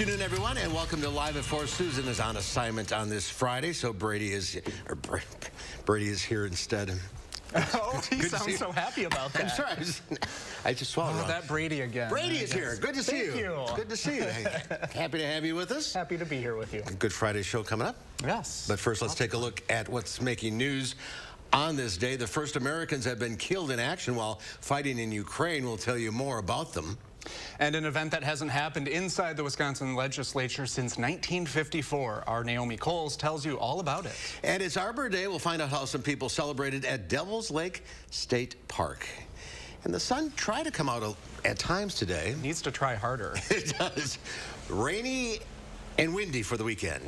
afternoon, everyone, and welcome to Live at 4. Susan is on assignment on this Friday, so Brady is here instead. Oh, he sounds so happy about that. I'm sorry, I just swallowed wrong. That Brady again. Brady is here. Good to see you. Thank you. Good to see you. Happy to have you with us. Happy to be here with you. Good Friday show coming up. Yes. But first, let's take a look at what's making news. On this day, the first Americans have been killed in action while fighting in Ukraine. We'll tell you more about them. And an event that hasn't happened inside the Wisconsin legislature since 1954. Our MICHELS tells you all about it. And it's Arbor Day. We'll find out how some people celebrated at Devil's Lake State Park. And the sun tried to come out at times today. Needs to try harder. It does. Rainy and windy for the weekend.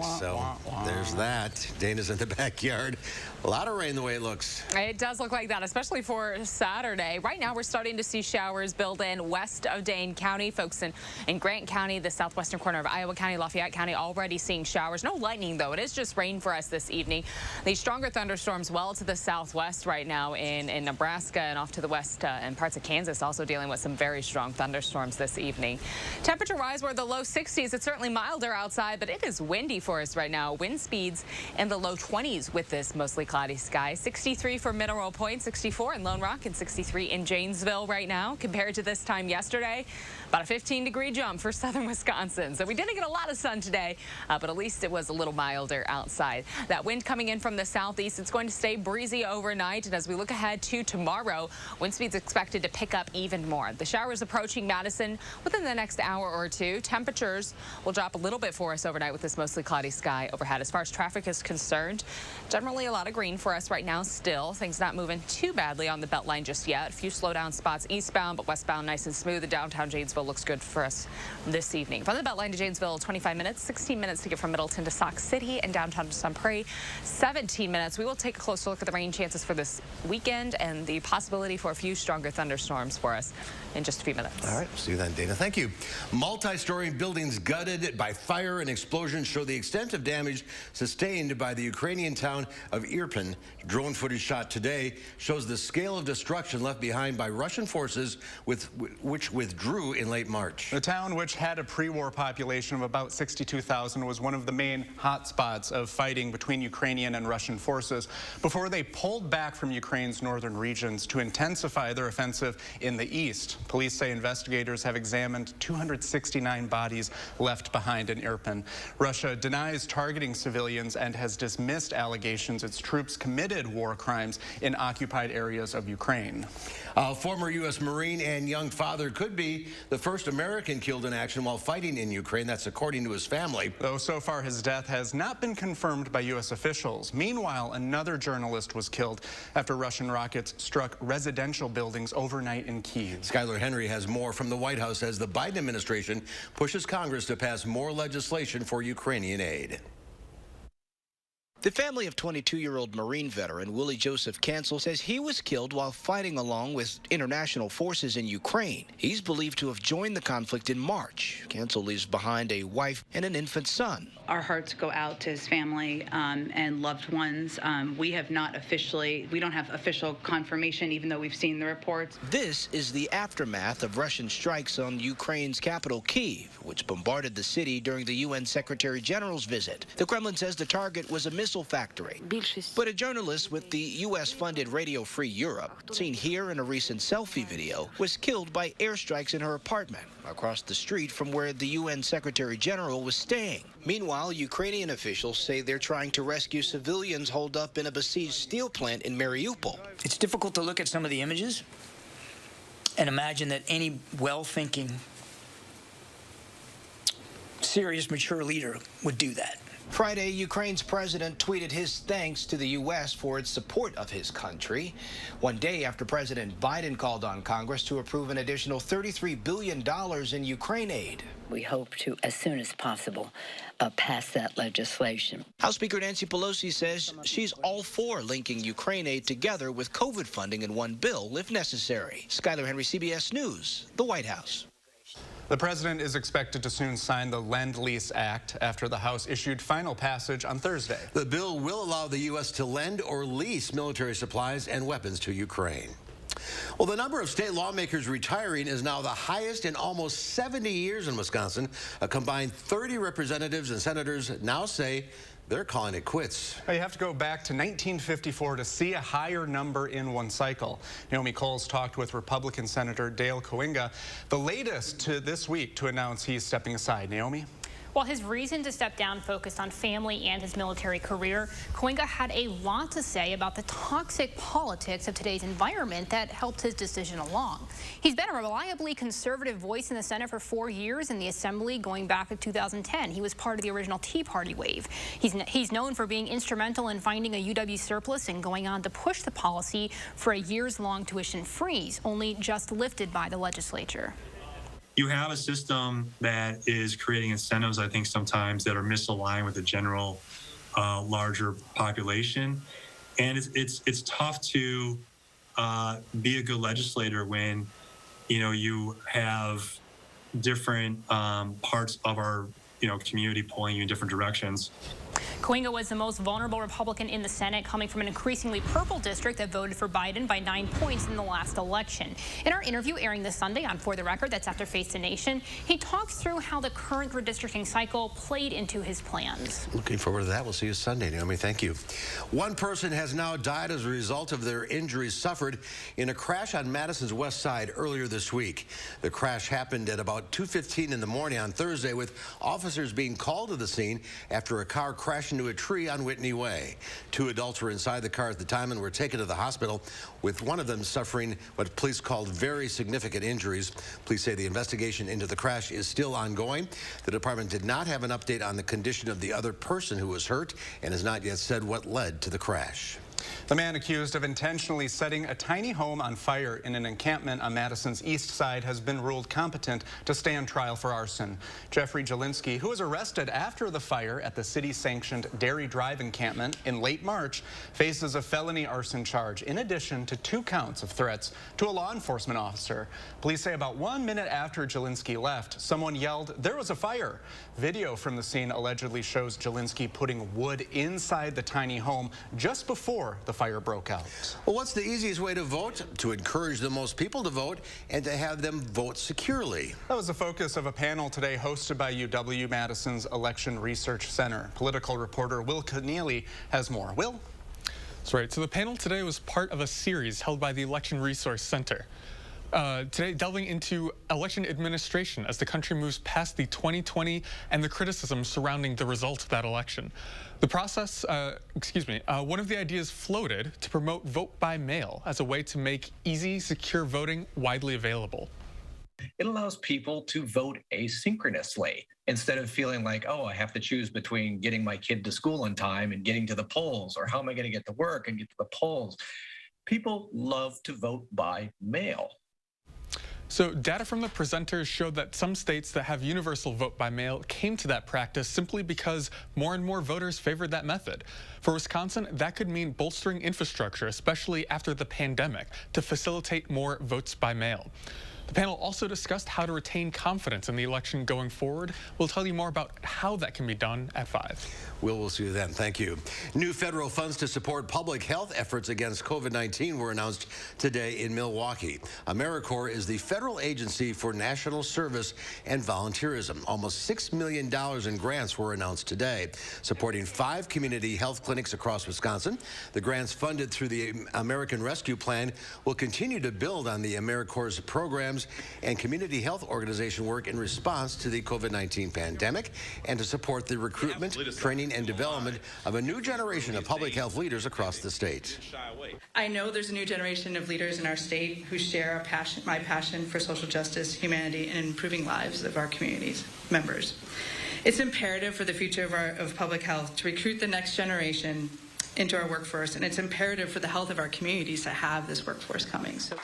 There's that. Dana's in the backyard. A lot of rain the way it looks. It does look like that, especially for Saturday. Right now, we're starting to see showers build in west of Dane County. Folks in Grant County, the southwestern corner of Iowa County, Lafayette County, already seeing showers. No lightning, though. It is just rain for us this evening. These stronger thunderstorms well to the southwest right now in Nebraska and off to the west and parts of Kansas, also dealing with some very strong thunderstorms this evening. Temperature-wise, we're in the low 60s. It's certainly milder outside, but it is windy for us right now. Wind speeds in the low 20s with this mostly cloudy sky. 63 for Mineral Point, 64 in Lone Rock, and 63 in Janesville right now. Compared to this time yesterday, about a 15-degree jump for southern Wisconsin. So we didn't get a lot of sun today, but at least it was a little milder outside. That wind coming in from the southeast, it's going to stay breezy overnight. And as we look ahead to tomorrow, wind speeds expected to pick up even more. The showers approaching Madison within the next hour or two. Temperatures will drop a little bit for us overnight with this mostly cloudy sky overhead. As far as traffic is concerned, generally a lot of green for us right now still. Things not moving too badly on the Beltline just yet. A few slowdown spots eastbound, but westbound nice and smooth. The downtown Janesville looks good for us this evening. From the Beltline to Janesville, 25 minutes, 16 minutes to get from Middleton to Sauk City and downtown to Sun Prairie, 17 minutes. We will take a closer look at the rain chances for this weekend and the possibility for a few stronger thunderstorms for us in just a few minutes. All right, see you then, Dana. Thank you. Multi-story buildings gutted by fire and explosions show the extent of damage sustained by the Ukrainian town of Irpin. Drone footage shot today shows the scale of destruction left behind by Russian forces which withdrew in late March. The town, which had a pre-war population of about 62,000, was one of the main hotspots of fighting between Ukrainian and Russian forces before they pulled back from Ukraine's northern regions to intensify their offensive in the east. Police say investigators have examined 269 bodies left behind in Irpin. Russia denies targeting civilians and has dismissed allegations its troops committed war crimes in occupied areas of Ukraine. A former U.S. Marine and young father could be the first American killed in action while fighting in Ukraine. That's according to his family. Though so far his death has not been confirmed by U.S. officials. Meanwhile, another journalist was killed after Russian rockets struck residential buildings overnight in Kyiv. Skylar Henry has more from the White House as the Biden administration pushes Congress to pass more legislation for Ukrainian aid. The family of 22-year-old Marine veteran Willie Joseph Cancel says he was killed while fighting along with international forces in Ukraine. He's believed to have joined the conflict in March. Cancel leaves behind a wife and an infant son. Our hearts go out to his family and loved ones. We don't have official confirmation, even though we've seen the reports. This is the aftermath of Russian strikes on Ukraine's capital, Kyiv, which bombarded the city during the UN Secretary General's visit. The Kremlin says the target was a missile factory. But a journalist with the U.S.-funded Radio Free Europe, seen here in a recent selfie video, was killed by airstrikes in her apartment across the street from where the UN Secretary General was staying. Meanwhile, Ukrainian officials say they're trying to rescue civilians holed up in a besieged steel plant in Mariupol. It's difficult to look at some of the images and imagine that any well-thinking, serious, mature leader would do that. Friday, Ukraine's president tweeted his thanks to the U.S. for its support of his country. One day after President Biden called on Congress to approve an additional $33 billion in Ukraine aid. We hope to, as soon as possible, pass that legislation. House Speaker Nancy Pelosi says she's all for linking Ukraine aid together with COVID funding in one bill, if necessary. Skylar Henry, CBS News, the White House. The president is expected to soon sign the Lend-Lease Act after the House issued final passage on Thursday. The bill will allow the U.S. to lend or lease military supplies and weapons to Ukraine. Well, the number of state lawmakers retiring is now the highest in almost 70 years in Wisconsin. A combined 30 representatives and senators now say they're calling it quits. You have to go back to 1954 to see a higher number in one cycle. Naomi Coles talked with Republican Senator Dale Coinga, the latest to this week to announce he's stepping aside. Naomi? While his reason to step down focused on family and his military career, Coinga had a lot to say about the toxic politics of today's environment that helped his decision along. He's been a reliably conservative voice in the Senate for 4 years, in the Assembly going back to 2010. He was part of the original Tea Party wave. He's known for being instrumental in finding a UW surplus and going on to push the policy for a years-long tuition freeze, only just lifted by the legislature. You have a system that is creating incentives, I think, sometimes that are misaligned with the general larger population. And it's tough to be a good legislator when, you have different parts of our, community pulling you in different directions. Coinga was the most vulnerable Republican in the Senate, coming from an increasingly purple district that voted for Biden by 9 points in the last election. In our interview airing this Sunday on For the Record, that's after Face the Nation, he talks through how the current redistricting cycle played into his plans. Looking forward to that. We'll see you Sunday, Naomi. Thank you. One person has now died as a result of their injuries suffered in a crash on Madison's west side earlier this week. The crash happened at about 2:15 in the morning on Thursday, with officers being called to the scene after a car crashed into a tree on Whitney Way. 2 adults were inside the car at the time and were taken to the hospital, with one of them suffering what police called very significant injuries. Police say the investigation into the crash is still ongoing. The department did not have an update on the condition of the other person who was hurt and has not yet said what led to the crash. The man accused of intentionally setting a tiny home on fire in an encampment on Madison's east side has been ruled competent to stand trial for arson. Jeffrey Jelinski, who was arrested after the fire at the city-sanctioned Dairy Drive encampment in late March, faces a felony arson charge, in addition to 2 counts of threats to a law enforcement officer. Police say about 1 minute after Jelinski left, someone yelled, "There was a fire." Video from the scene allegedly shows Jelinski putting wood inside the tiny home just before the fire broke out. Well, what's the easiest way to vote? To encourage the most people to vote and to have them vote securely. That was the focus of a panel today hosted by UW-Madison's Election Research Center. Political reporter Will Keneally has more. Will? That's right. So the panel today was part of a series held by the Election Resource Center. Today, delving into election administration as the country moves past the 2020 and the criticism surrounding the results of that election. The process, one of the ideas floated to promote vote by mail as a way to make easy, secure voting widely available. It allows people to vote asynchronously instead of feeling like, oh, I have to choose between getting my kid to school in time and getting to the polls, or how am I going to get to work and get to the polls. People love to vote by mail. So data from the presenters showed that some states that have universal vote by mail came to that practice simply because more and more voters favored that method. For Wisconsin, that could mean bolstering infrastructure, especially after the pandemic, to facilitate more votes by mail. The panel also discussed how to retain confidence in the election going forward. We'll tell you more about how that can be done at 5. We'll see you then. Thank you. New federal funds to support public health efforts against COVID-19 were announced today in Milwaukee. AmeriCorps is the federal agency for national service and volunteerism. Almost $6 million in grants were announced today, supporting 5 community health clinics across Wisconsin. The grants funded through the American Rescue Plan will continue to build on the AmeriCorps' programs and community health organization work in response to the COVID-19 pandemic, and to support the recruitment, training, and development of a new generation of public health leaders across the state. I know there's a new generation of leaders in our state who share my passion for social justice, humanity, and improving lives of our communities members. It's imperative for the future of public health to recruit the next generation into our workforce, and it's imperative for the health of our communities to have this workforce coming. So,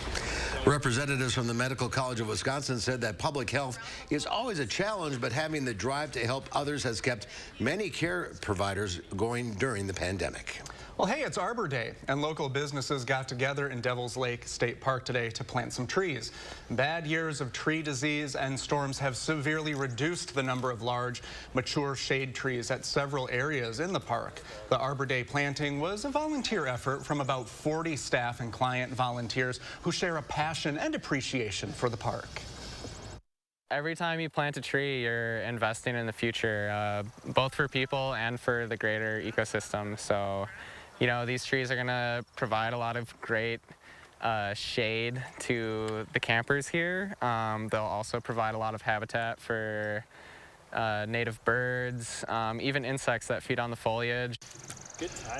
representatives from the Medical College of Wisconsin said that public health is always a challenge, but having the drive to help others has kept many care providers going during the pandemic. Well, hey, it's Arbor Day, and local businesses got together in Devil's Lake State Park today to plant some trees. Bad years of tree disease and storms have severely reduced the number of large, mature shade trees at several areas in the park. The Arbor Day planting was a volunteer effort from about 40 staff and client volunteers who share a passion and appreciation for the park. Every time you plant a tree, you're investing in the future, both for people and for the greater ecosystem. So, you know, these trees are going to provide a lot of great shade to the campers here. They'll also provide a lot of habitat for native birds, even insects that feed on the foliage.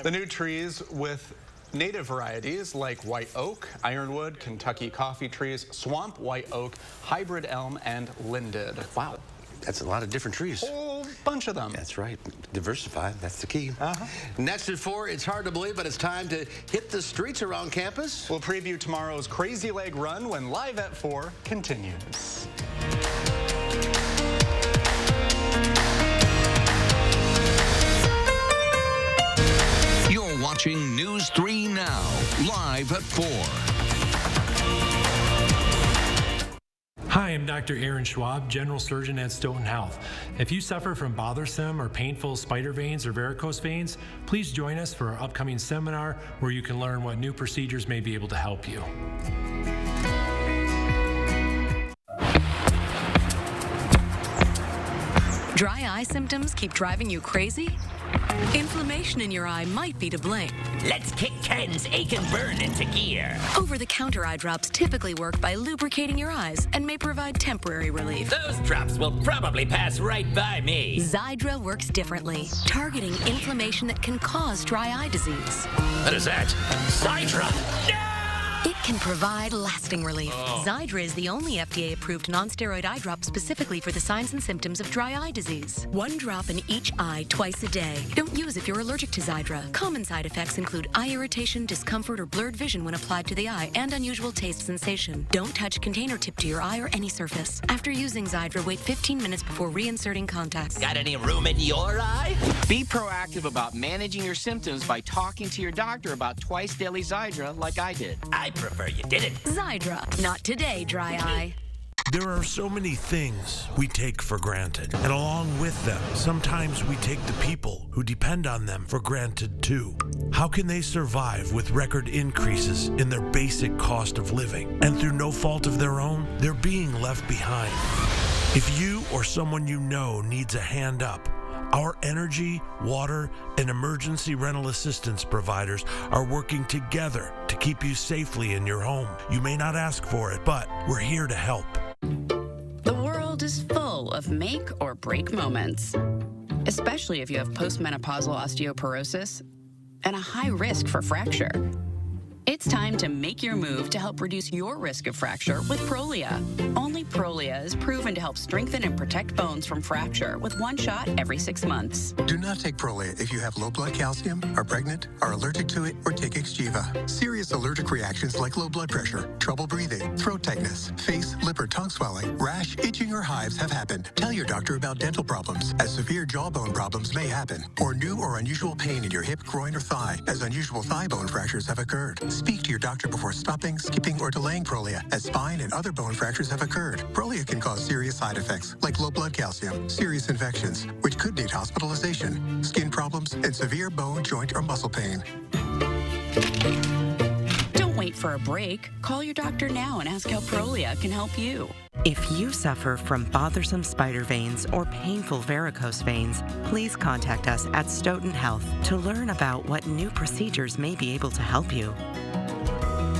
The new trees with native varieties like white oak, ironwood, Kentucky coffee trees, swamp white oak, hybrid elm, and linden. Wow, that's a lot of different trees. Whole bunch of them. That's right. Diversify, that's the key. Next at 4, it's hard to believe, but it's time to hit the streets around campus. We'll preview tomorrow's Crazy Leg Run when Live at 4 continues. You're watching News 3 Now, live at 4. Hi, I'm Dr. Aaron Schwab, General Surgeon at Stoughton Health. If you suffer from bothersome or painful spider veins or varicose veins, please join us for our upcoming seminar where you can learn what new procedures may be able to help you. Dry eye symptoms keep driving you crazy? Inflammation in your eye might be to blame. Let's kick Ken's ache and burn into gear. Over-the-counter eye drops typically work by lubricating your eyes and may provide temporary relief. Those drops will probably pass right by me. Xiidra works differently, targeting inflammation that can cause dry eye disease. What is that? Xiidra! No! It can provide lasting relief. Xiidra is the only FDA-approved non-steroid eye drop specifically for the signs and symptoms of dry eye disease. 1 drop in each eye twice a day. Don't use if you're allergic to Xiidra. Common side effects include eye irritation, discomfort, or blurred vision when applied to the eye, and unusual taste sensation. Don't touch container tip to your eye or any surface. After using Xiidra, wait 15 minutes before reinserting contacts. Got any room in your eye? Be proactive about managing your symptoms by talking to your doctor about twice daily Xiidra like I did. I prefer you didn't. Xiidra. Not today, dry eye. There are so many things we take for granted, and along with them, sometimes we take the people who depend on them for granted too. How can they survive with record increases in their basic cost of living? And through no fault of their own, they're being left behind. If you or someone you know needs a hand up, our energy, water, and emergency rental assistance providers are working together to keep you safely in your home. You may not ask for it, but we're here to help. The world is full of make or break moments, especially if you have postmenopausal osteoporosis and a high risk for fracture. It's time to make your move to help reduce your risk of fracture with Prolia. Only Prolia is proven to help strengthen and protect bones from fracture with 1 shot every 6 months. Do not take Prolia if you have low blood calcium, are pregnant, are allergic to it, or take Xgeva. Serious allergic reactions like low blood pressure, trouble breathing, throat tightness, face, lip, or tongue swelling, rash, itching, or hives have happened. Tell your doctor about dental problems, as severe jawbone problems may happen, or new or unusual pain in your hip, groin, or thigh, as unusual thigh bone fractures have occurred. Speak to your doctor before stopping, skipping, or delaying Prolia, as spine and other bone fractures have occurred. Prolia can cause serious side effects like low blood calcium, serious infections, which could need hospitalization, skin problems, and severe bone, joint, or muscle pain. Don't wait for a break. Call your doctor now and ask how Prolia can help you. If you suffer from bothersome spider veins or painful varicose veins, please contact us at Stoughton Health to learn about what new procedures may be able to help you.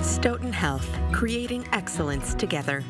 Stoughton Health, creating excellence together.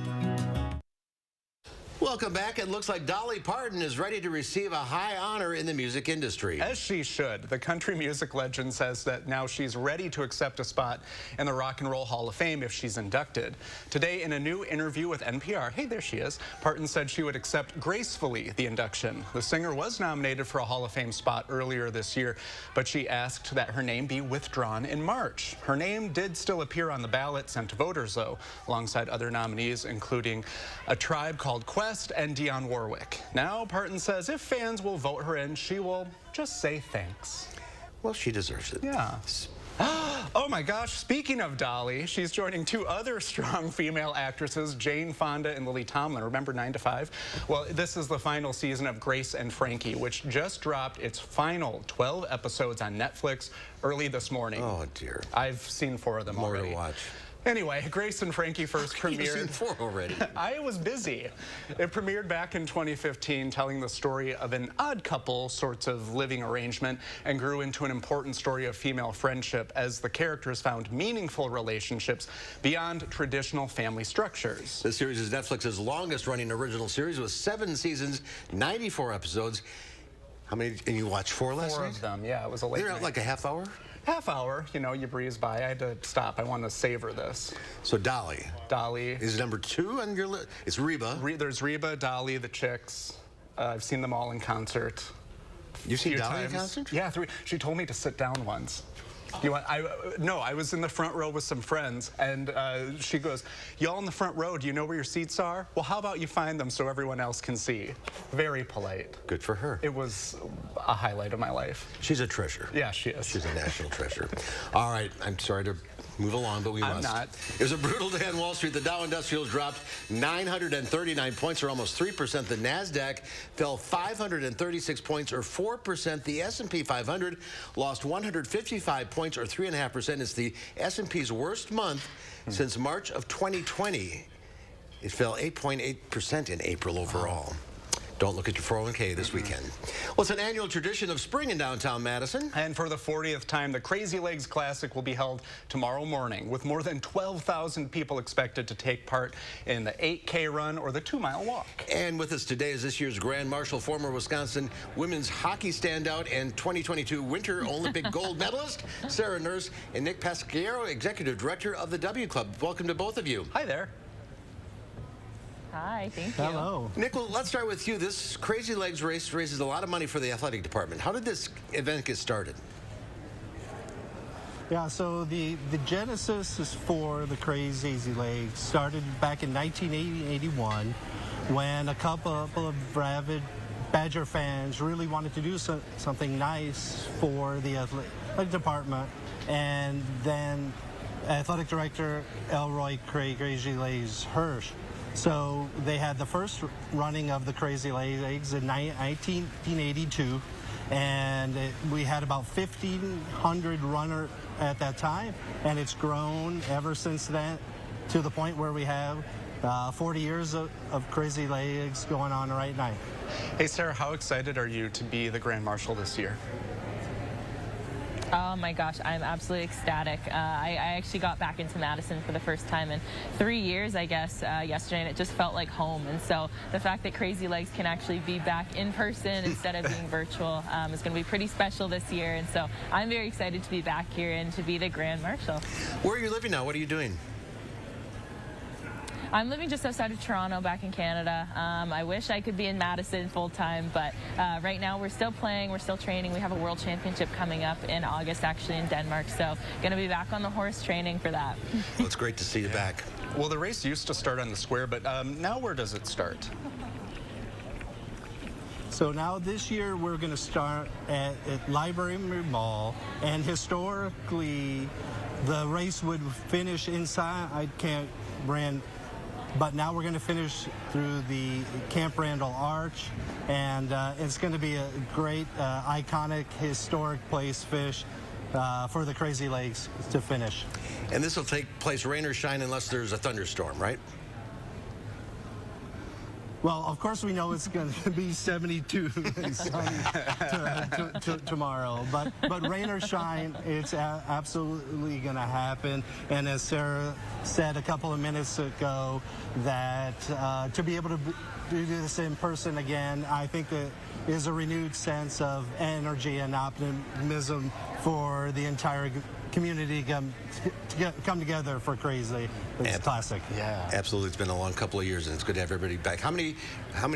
Welcome back. It looks like Dolly Parton is ready to receive a high honor in the music industry. As she should. The country music legend says that now she's ready to accept a spot in the Rock and Roll Hall of Fame if she's inducted. Today, in a new interview with NPR, hey, there she is, Parton said she would accept gracefully the induction. The singer was nominated for a Hall of Fame spot earlier this year, but she asked that her name be withdrawn in March. Her name did still appear on the ballot sent to voters, though, alongside other nominees, including A Tribe Called Quest and Dionne Warwick. Now, Parton says if fans will vote her in, she will just say thanks. Well, she deserves it. Yeah. Oh my gosh, speaking of Dolly, she's joining two other strong female actresses, Jane Fonda and Lily Tomlin. Remember 9 to 5? Well, this is the final season of Grace and Frankie, which just dropped its final 12 episodes on Netflix early this morning. Oh, dear. I've seen 4 of them already. More to watch. Anyway, Grace and Frankie first premiered. You've seen 4 already. I was busy. It premiered back in 2015, telling the story of an odd couple sorts of living arrangement, and grew into an important story of female friendship as the characters found meaningful relationships beyond traditional family structures. This series is Netflix's longest-running original series with 7 seasons, 94 episodes. How many? And you watched 4 last night? 4 of them, yeah. It was a late They're night. like a half hour? Half hour, you know, you breeze by. I had to stop. I want to savor this. So Dolly. Dolly. Is number 2 on your list? It's Reba. There's Reba, Dolly, the Chicks. I've seen them all in concert. You've seen Dolly in concert? Yeah, 3. She told me to sit down once. You want? No, I was in the front row with some friends, and she goes, "Y'all in the front row, do you know where your seats are? Well, how about you find them so everyone else can see?" Very polite. Good for her. It was a highlight of my life. She's a treasure. Yeah, she is. She's a national treasure. All right, I'm sorry to move along, but we must. I'm not. It was a brutal day on Wall Street. The Dow Industrials dropped 939 points, or almost 3%. The NASDAQ fell 536 points, or 4%. The S&P 500 lost 155 points, or 3.5%. It's the S&P's worst month since March of 2020. It fell 8.8% in April overall. Don't look at your 401k this weekend. Well, it's an annual tradition of spring in downtown Madison. And for the 40th time, the Crazy Legs Classic will be held tomorrow morning, with more than 12,000 people expected to take part in the 8K run or the 2-mile walk. And with us today is this year's Grand Marshal, former Wisconsin women's hockey standout and 2022 Winter Olympic gold medalist, Sarah Nurse, and Nick Pasquiero, Executive Director of the W Club. Welcome to both of you. Hi there. Hi, thank you. Hello. Nick, well, let's start with you. This Crazy Legs race raises a lot of money for the athletic department. How did this event get started? Yeah, so the genesis is for the Crazy Legs started back in 1981 when a couple of avid Badger fans really wanted to do something nice for the athletic department, and then athletic director Elroy Crazy Legs Hirsch. So they had the first running of the Crazy Legs in 1982, and we had about 1,500 runners at that time, and it's grown ever since then to the point where we have 40 years of Crazy Legs going on right now. Hey, Sarah, how excited are you to be the Grand Marshal this year? Oh my gosh, I'm absolutely ecstatic. I actually got back into Madison for the first time in 3 years, I guess, yesterday, and it just felt like home. And so the fact that Crazy Legs can actually be back in person instead of being virtual is going to be pretty special this year. And so I'm very excited to be back here and to be the Grand Marshal. Where are you living now? What are you doing? I'm living just outside of Toronto, back in Canada. I wish I could be in Madison full-time, but right now we're still playing, we're still training. We have a World Championship coming up in August, actually, in Denmark, so going to be back on the horse training for that. Well, it's great to see you back. Well, the race used to start on the square, but now where does it start? So now this year we're going to start at Library Mall, and historically the race would finish inside but now we're going to finish through the Camp Randall Arch, and it's going to be a great, iconic, historic place for the Crazy Legs to finish. And this will take place rain or shine unless there's a thunderstorm, right? Well, of course we know it's going to be 72 tomorrow, but rain or shine, it's absolutely going to happen. And as Sarah said a couple of minutes ago, that to be able to do this in person again, I think that is a renewed sense of energy and optimism for the entire community come together for Crazy. It's classic. Yeah, absolutely. It's been a long couple of years, and it's good to have everybody back. How many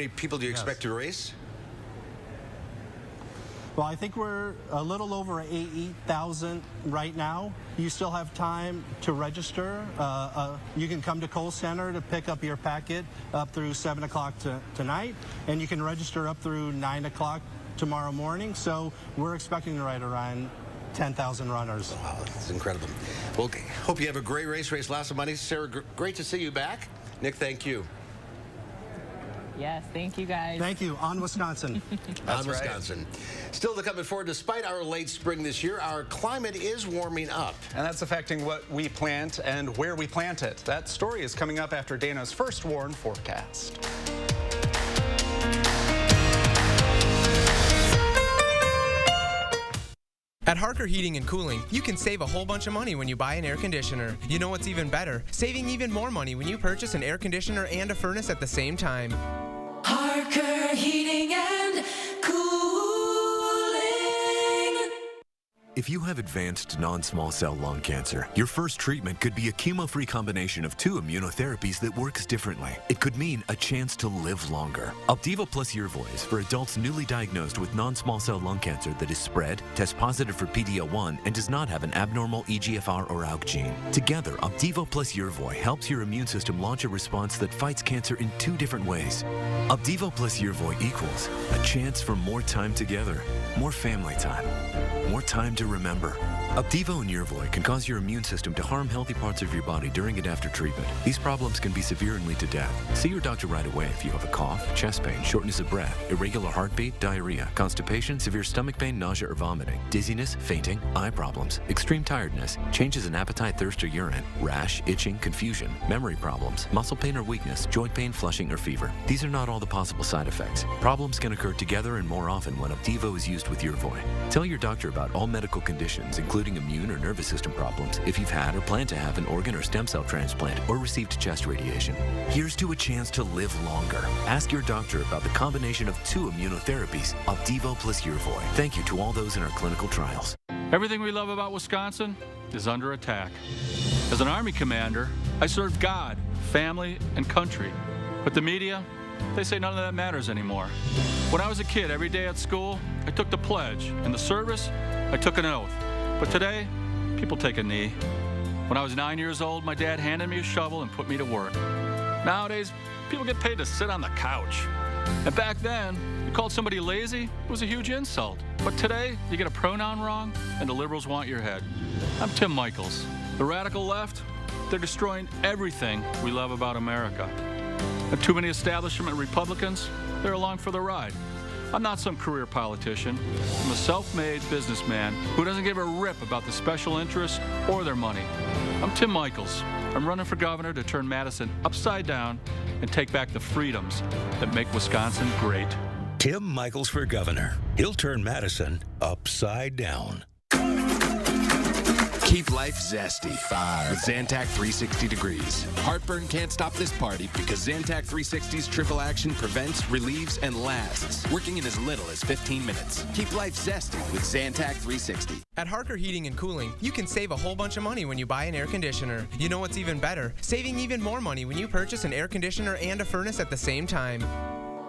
people do you expect to race? Well, I think we're a little over 8,000 right now. You still have time to register. You can come to Cole Center to pick up your packet up through 7 o'clock tonight, and you can register up through 9 o'clock tomorrow morning. So we're expecting right around 10,000 runners. Wow, that's incredible. Well, hope you have a great race, lots of money. Sarah, great to see you back. Nick, thank you. Yes, thank you guys. Thank you. On Wisconsin. On Wisconsin. Still to come before, despite our late spring this year, our climate is warming up. And that's affecting what we plant and where we plant it. That story is coming up after Dana's first warn forecast. At Harker Heating and Cooling, you can save a whole bunch of money when you buy an air conditioner. You know what's even better? Saving even more money when you purchase an air conditioner and a furnace at the same time. Harker Heating and Cooling. If you have advanced non-small cell lung cancer, your first treatment could be a chemo-free combination of 2 immunotherapies that works differently. It could mean a chance to live longer. Opdivo plus Yervoy is for adults newly diagnosed with non-small cell lung cancer that is spread, tests positive for PD-L1, and does not have an abnormal EGFR or ALK gene. Together, Opdivo plus Yervoy helps your immune system launch a response that fights cancer in 2 different ways. Opdivo plus Yervoy equals a chance for more time together, more family time, more time to remember. Opdivo and Yervoy can cause your immune system to harm healthy parts of your body during and after treatment. These problems can be severe and lead to death. See your doctor right away if you have a cough, chest pain, shortness of breath, irregular heartbeat, diarrhea, constipation, severe stomach pain, nausea or vomiting, dizziness, fainting, eye problems, extreme tiredness, changes in appetite, thirst or urine, rash, itching, confusion, memory problems, muscle pain or weakness, joint pain, flushing or fever. These are not all the possible side effects. Problems can occur together and more often when Opdivo is used with Yervoy. Tell your doctor about all medical conditions, including immune or nervous system problems, if you've had or plan to have an organ or stem cell transplant or received chest radiation. Here's to a chance to live longer. Ask your doctor about the combination of 2 immunotherapies, Opdivo plus Yervoy. Thank you to all those in our clinical trials. Everything we love about Wisconsin is under attack. As an Army commander, I served God, family, and country. But the media, they say none of that matters anymore. When I was a kid, every day at school, I took the pledge. In the service, I took an oath. But today, people take a knee. When I was 9 years old, my dad handed me a shovel and put me to work. Nowadays, people get paid to sit on the couch. And back then, you called somebody lazy, it was a huge insult. But today, you get a pronoun wrong, and the liberals want your head. I'm Tim Michels. The radical left, they're destroying everything we love about America. And too many establishment Republicans, they're along for the ride. I'm not some career politician. I'm a self-made businessman who doesn't give a rip about the special interests or their money. I'm Tim Michels. I'm running for governor to turn Madison upside down and take back the freedoms that make Wisconsin great. Tim Michels for governor. He'll turn Madison upside down. Keep life zesty with Zantac 360 Degrees. Heartburn can't stop this party because Zantac 360's triple action prevents, relieves, and lasts, working in as little as 15 minutes. Keep life zesty with Zantac 360. At Harker Heating and Cooling, you can save a whole bunch of money when you buy an air conditioner. You know what's even better? Saving even more money when you purchase an air conditioner and a furnace at the same time.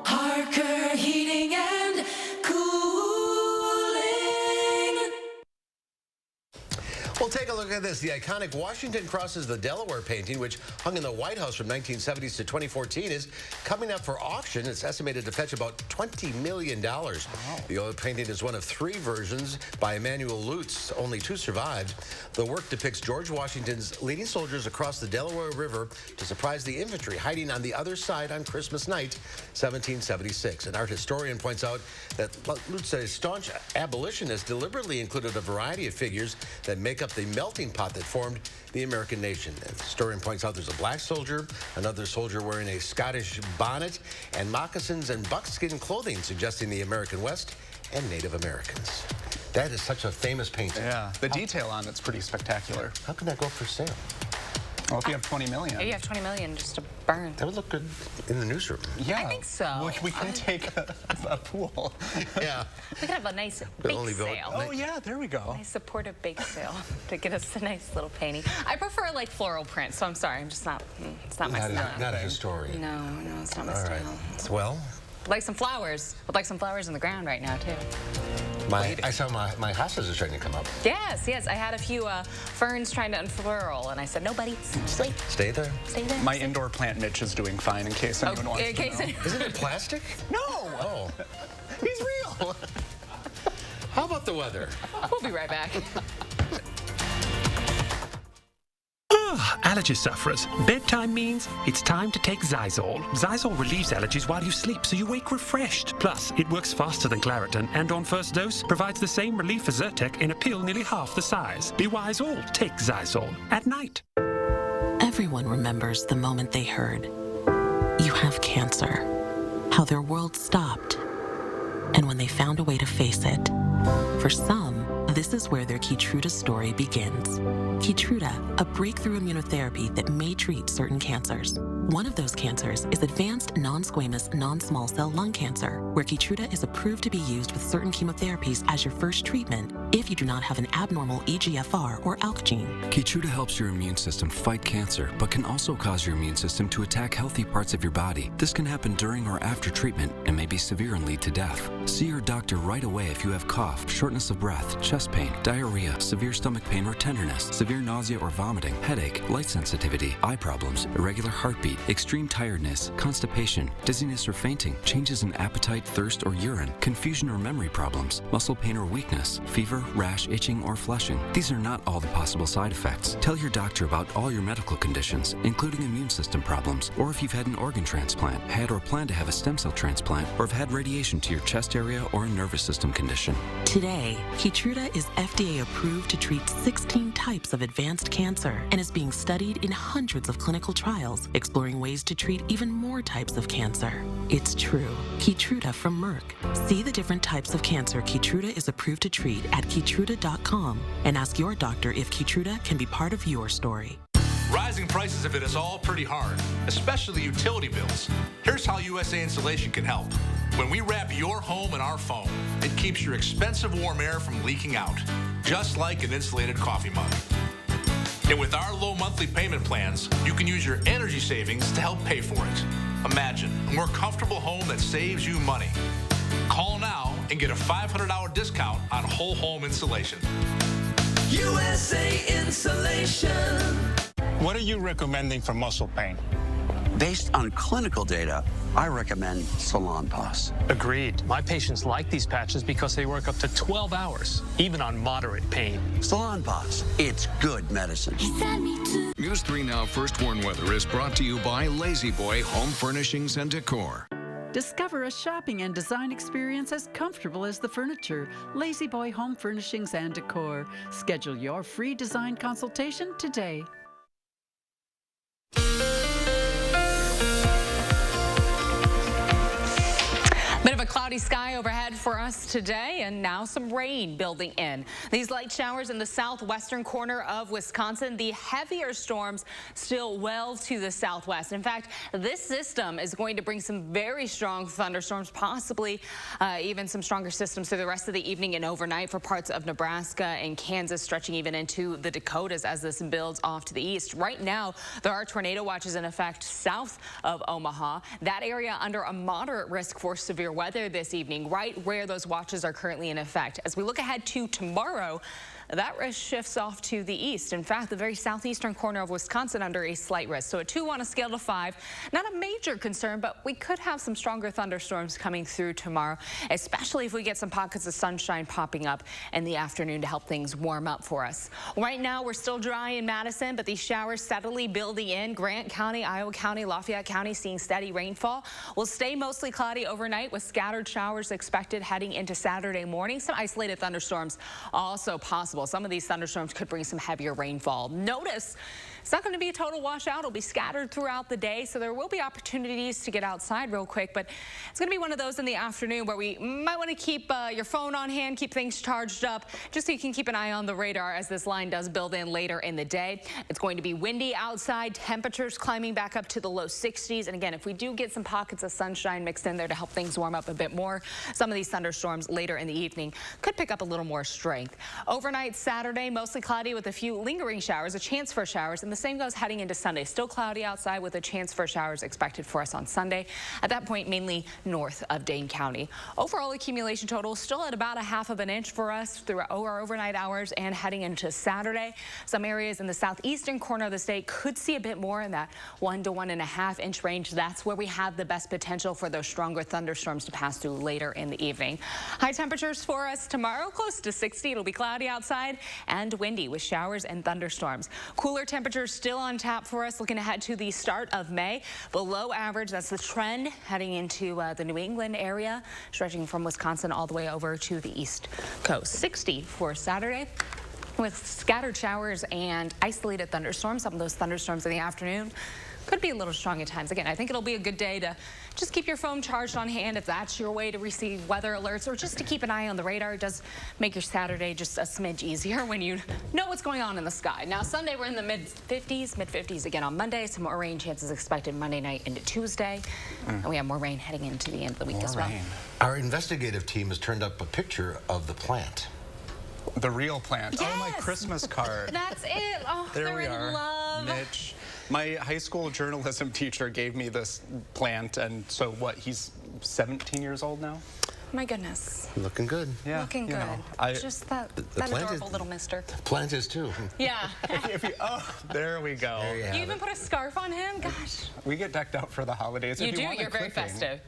Harker Heating and Cooling. Well, take a look at this. The iconic Washington crosses the Delaware painting, which hung in the White House from 1970s to 2014, is coming up for auction. It's estimated to fetch about $20 million. Wow. The oil painting is one of 3 versions by Emanuel Lutz. Only 2 survived. The work depicts George Washington's leading soldiers across the Delaware River to surprise the infantry hiding on the other side on Christmas night, 1776. An art historian points out that Lutz, a staunch abolitionist, deliberately included a variety of figures that make up the melting pot that formed the American nation. And the historian points out there's a black soldier, another soldier wearing a Scottish bonnet, and moccasins and buckskin clothing suggesting the American West and Native Americans. That is such a famous painting. Yeah, the detail on it's pretty spectacular. How can that go up for sale? Well, if you have 20 million. You have 20 million just to burn. That would look good in the newsroom. Yeah. I think so. We can take a pool. Yeah. We could have a nice bake sale. Oh, yeah, there we go. Nice supportive bake sale to get us a nice little painting. I prefer like floral print, so I'm sorry. I'm just not, it's not my style. Not a historian. No, it's not my style. Right. Well. I'd like some flowers. I'd like some flowers in the ground right now, too. I saw my hostas are starting to come up. Yes. I had a few ferns trying to unfurl, and I said, no, buddy, sleep. Stay there. Stay there. My indoor plant Mitch is doing fine in case anyone wants to know. Isn't it plastic? No. Oh. He's real. How about the weather? weather. We'll be right back. Allergy sufferers, bedtime means it's time to take Zysol. Zysol relieves allergies while you sleep, so you wake refreshed. Plus, it works faster than Claritin, and on first dose, provides the same relief as Zyrtec in a pill nearly half the size. Be wise all, take Zysol at night. Everyone remembers the moment they heard, "You have cancer," how their world stopped, and when they found a way to face it. For some, this is where their Keytruda story begins. Keytruda, a breakthrough immunotherapy that may treat certain cancers. One of those cancers is advanced non-squamous non-small cell lung cancer, where Keytruda is approved to be used with certain chemotherapies as your first treatment if you do not have an abnormal EGFR or ALK gene. Keytruda helps your immune system fight cancer, but can also cause your immune system to attack healthy parts of your body. This can happen during or after treatment and may be severe and lead to death. See your doctor right away if you have cough, shortness of breath, chest pain, diarrhea, severe stomach pain or tenderness, severe nausea or vomiting, headache, light sensitivity, eye problems, irregular heartbeat, extreme tiredness, constipation, dizziness or fainting, changes in appetite, thirst or urine, confusion or memory problems, muscle pain or weakness, fever, rash, itching or flushing. These are not all the possible side effects. Tell your doctor about all your medical conditions, including immune system problems, or if you've had an organ transplant, had or plan to have a stem cell transplant, or have had radiation to your chest area or a nervous system condition. Today, Keytruda is FDA approved to treat 16 types of advanced cancer and is being studied in hundreds of clinical trials, exploring ways to treat even more types of cancer. It's true. Keytruda from Merck. See the different types of cancer Keytruda is approved to treat at Keytruda.com and ask your doctor if Keytruda can be part of your story. Rising prices have hit us all pretty hard, especially utility bills. Here's how USA Insulation can help. When we wrap your home in our foam, it keeps your expensive warm air from leaking out, just like an insulated coffee mug. And with our low monthly payment plans, you can use your energy savings to help pay for it. Imagine a more comfortable home that saves you money. Call now and get a $500 discount on whole home insulation. USA Insulation. What are you recommending for muscle pain? Based on clinical data, I recommend Salonpas. Agreed. My patients like these patches because they work up to 12 hours, even on moderate pain. Salonpas, it's good medicine. News 3 Now First Warn Weather is brought to you by Lazy Boy Home Furnishings and Decor. Discover a shopping and design experience as comfortable as the furniture. Lazy Boy Home Furnishings and Decor. Schedule your free design consultation today. Bit of a cloudy sky overhead for us today, and now some rain building in. These light showers in the southwestern corner of Wisconsin. The heavier storms still well to the southwest. In fact, this system is going to bring some very strong thunderstorms, possibly even some stronger systems through the rest of the evening and overnight for parts of Nebraska and Kansas, stretching even into the Dakotas as this builds off to the east. Right now, there are tornado watches in effect south of Omaha. That area under a moderate risk for severe weather this evening, right where those watches are currently in effect. As we look ahead to tomorrow, that risk shifts off to the east. In fact, the very southeastern corner of Wisconsin under a slight risk. So a 2 on a scale to 5. Not a major concern, but we could have some stronger thunderstorms coming through tomorrow, especially if we get some pockets of sunshine popping up in the afternoon to help things warm up for us. Right now, we're still dry in Madison, but these showers steadily building in. Grant County, Iowa County, Lafayette County seeing steady rainfall. Will stay mostly cloudy overnight with scattered showers expected heading into Saturday morning. Some isolated thunderstorms also possible. Some of these thunderstorms could bring some heavier rainfall. Notice it's not going to be a total washout. It'll be scattered throughout the day, so there will be opportunities to get outside real quick, but it's going to be one of those in the afternoon where we might want to keep your phone on hand, keep things charged up, just so you can keep an eye on the radar as this line does build in later in the day. It's going to be windy outside, temperatures climbing back up to the low 60s, and again, if we do get some pockets of sunshine mixed in there to help things warm up a bit more, some of these thunderstorms later in the evening could pick up a little more strength. Overnight Saturday, mostly cloudy with a few lingering showers, a chance for showers in the the same goes heading into Sunday. Still cloudy outside with a chance for showers expected for us on Sunday. At that point, mainly north of Dane County. Overall accumulation total still at about 1/2 of an inch for us through our overnight hours and heading into Saturday. Some areas in the southeastern corner of the state could see a bit more in that 1 to 1.5 inch range. That's where we have the best potential for those stronger thunderstorms to pass through later in the evening. High temperatures for us tomorrow, close to 60. It'll be cloudy outside and windy with showers and thunderstorms. Cooler temperatures still on tap for us looking ahead to the start of May. Below average, that's the trend heading into the New England area, stretching from Wisconsin all the way over to the East Coast. 60 for Saturday with scattered showers and isolated thunderstorms. Some of those thunderstorms in the afternoon could be a little strong at times. Again, I think it'll be a good day to just keep your phone charged on hand if that's your way to receive weather alerts, or just to keep an eye on the radar. It does make your Saturday just a smidge easier when you know what's going on in the sky. Now, Sunday, we're in the mid-50s again on Monday. Some more rain chances expected Monday night into Tuesday. And we have more rain heading into the end of the week as well. Our investigative team has turned up a picture of the plant. The real plant. Yes. Oh, my Christmas card. That's it. Oh, there they're we are. in love. Mitch. My high school journalism teacher gave me this plant, and so what, he's 17 years old now? My goodness. Looking good. Yeah. Looking good. Just that adorable little mister. The plant is too. Yeah. Oh, there we go. There you even put a scarf on him? Gosh. We get decked out for the holidays. You if do. want You're very festive.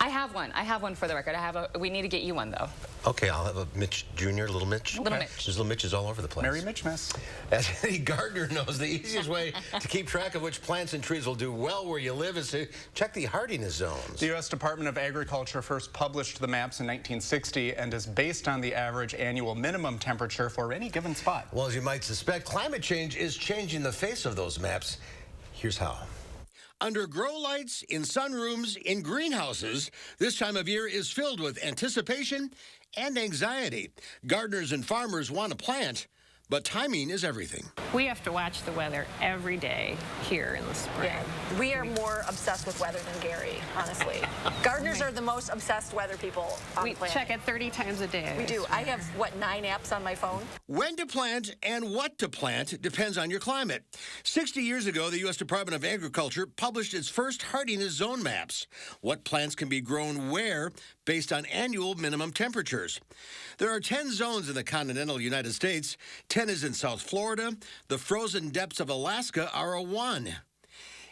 I have one. I have one for the record. We need to get you one, though. Okay, I'll have a Mitch Jr., Little Mitch. Little Mitch. There's Little Mitches all over the place. Merry Mitchmas. As any gardener knows, the easiest way to keep track of which plants and trees will do well where you live is to check the hardiness zones. The U.S. Department of Agriculture first published the maps in 1960 and is based on the average annual minimum temperature for any given spot. Well, as you might suspect, climate change is changing the face of those maps. Here's how. Under grow lights, in sunrooms, in greenhouses, this time of year is filled with anticipation and anxiety. Gardeners and farmers want to plant, but timing is everything. We have to watch the weather every day here in the spring. Yeah. We are more obsessed with weather than Gary, honestly. Gardeners are the most obsessed weather people on the planet. We check it 30 times a day. We do. I have, 9 apps on my phone? When to plant and what to plant depends on your climate. 60 years ago, the U.S. Department of Agriculture published its first hardiness zone maps. What plants can be grown where based on annual minimum temperatures. There are 10 zones in the continental United States. 10 is in South Florida. The frozen depths of Alaska are a 1.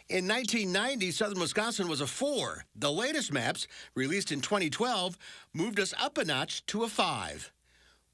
In 1990, southern Wisconsin was a 4. The latest maps, released in 2012, moved us up a notch to a 5.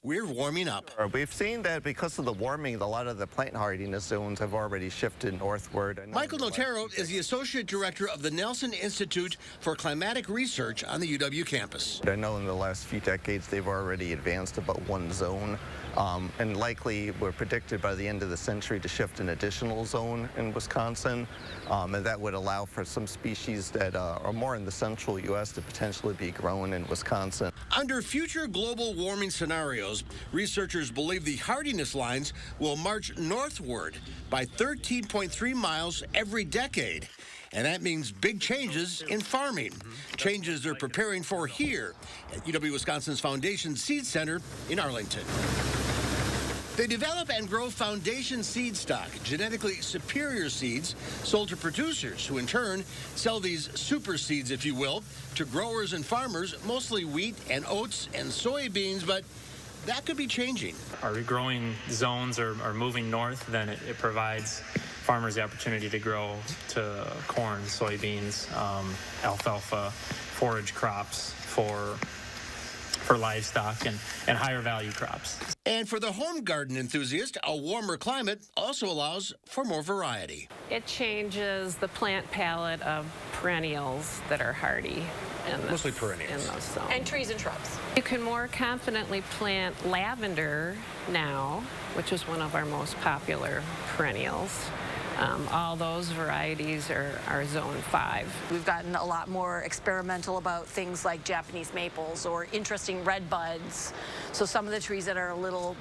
We're warming up. We've seen that because of the warming, a lot of the plant hardiness zones have already shifted northward. Michael Notero is the Associate Director of the Nelson Institute for Climatic Research on the UW campus. I know in the last few decades they've already advanced about 1 zone, and likely we're predicted by the end of the century to shift an additional zone in Wisconsin, and that would allow for some species that are more in the central U.S. to potentially be grown in Wisconsin. Under future global warming scenarios, researchers believe the hardiness lines will march northward by 13.3 miles every decade. And that means big changes in farming. Changes they're preparing for here at UW-Wisconsin's Foundation Seed Center in Arlington. They develop and grow foundation seed stock, genetically superior seeds sold to producers who in turn sell these super seeds, if you will, to growers and farmers, mostly wheat and oats and soybeans, but that could be changing. Our regrowing zones are moving north, then it provides farmers the opportunity to grow to corn, soybeans, alfalfa, forage crops for livestock and higher value crops. And for the home garden enthusiast, a warmer climate also allows for more variety. It changes the plant palette of perennials that are hardy. Mostly perennials. In those zones. And trees and shrubs. You can more confidently plant lavender now, which is one of our most popular perennials. All those varieties are zone 5. We've gotten a lot more experimental about things like Japanese maples or interesting red buds. So some of the trees that are a little